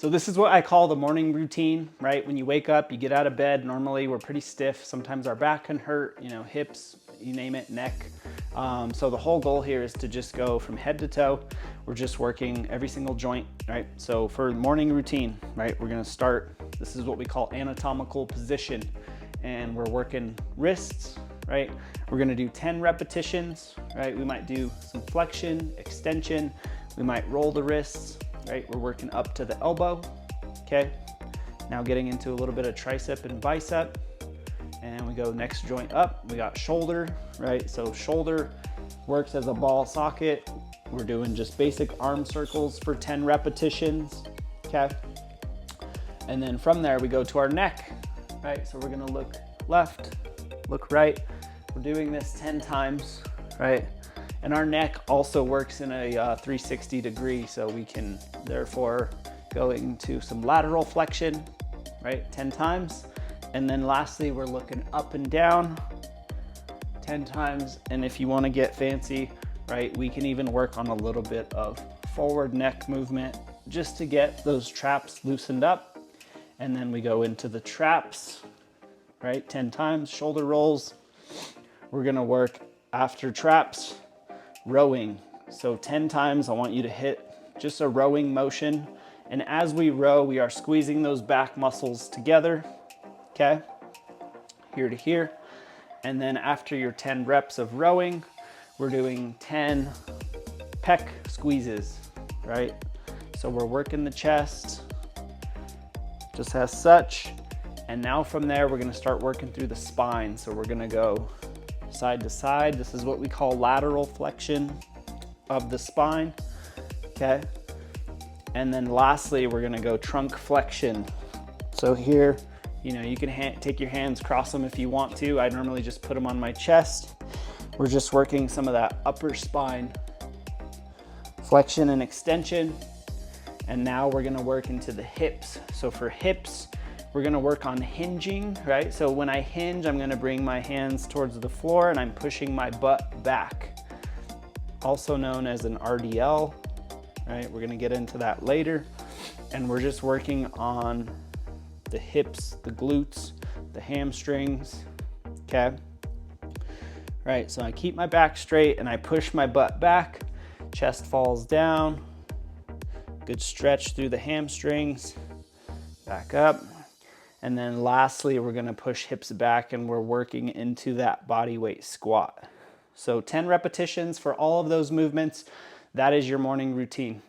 So this is what I call the morning routine, right? When you wake up, you get out of bed, normally we're pretty stiff. Sometimes our back can hurt, you know, hips, you name it, neck. So the whole goal here is to just go from head to toe. We're just working every single joint, right? So for the morning routine, right, we're gonna start, this is what we call anatomical position. And we're working wrists, right? We're gonna do 10 repetitions, right? We might do some flexion, extension. We might roll the wrists, right? We're working up to the elbow, okay? Now getting into a little bit of tricep and bicep. And we go next joint up. We got shoulder, right? So shoulder works as a ball socket. We're doing just basic arm circles for 10 repetitions, okay? And then from there, we go to our neck, right? So we're gonna look left, look right. We're doing this 10 times, right? And our neck also works in a 360 degree, so we can therefore go into some lateral flexion, right? 10 times. And then lastly, we're looking up and down 10 times. And if you wanna get fancy, right, we can even work on a little bit of forward neck movement just to get those traps loosened up. And then we go into the traps, right? 10 times, shoulder rolls. We're gonna work after traps, rowing. So 10 times, I want you to hit just a rowing motion. And as we row, we are squeezing those back muscles together, okay? Here to here. And then after your 10 reps of rowing, we're doing 10 pec squeezes, right? So we're working the chest, just as such. And now from there, we're gonna start working through the spine. So we're gonna go side to side. This is what we call lateral flexion of the spine, okay? And then lastly, we're gonna go trunk flexion. So here, you know, you can take your hands, cross them if you want to. I normally just put them on my chest. We're just working some of that upper spine flexion and extension. And now we're gonna work into the hips. So for hips, we're gonna work on hinging, right? So when I hinge, I'm gonna bring my hands towards the floor and I'm pushing my butt back. Also known as an RDL, right? We're gonna get into that later. And we're just working on the hips, the glutes, the hamstrings, okay? Right, so I keep my back straight and I push my butt back, chest falls down, good stretch through the hamstrings, back up. And then lastly, we're gonna push hips back and we're working into that body weight squat. So 10 repetitions for all of those movements. That is your morning routine.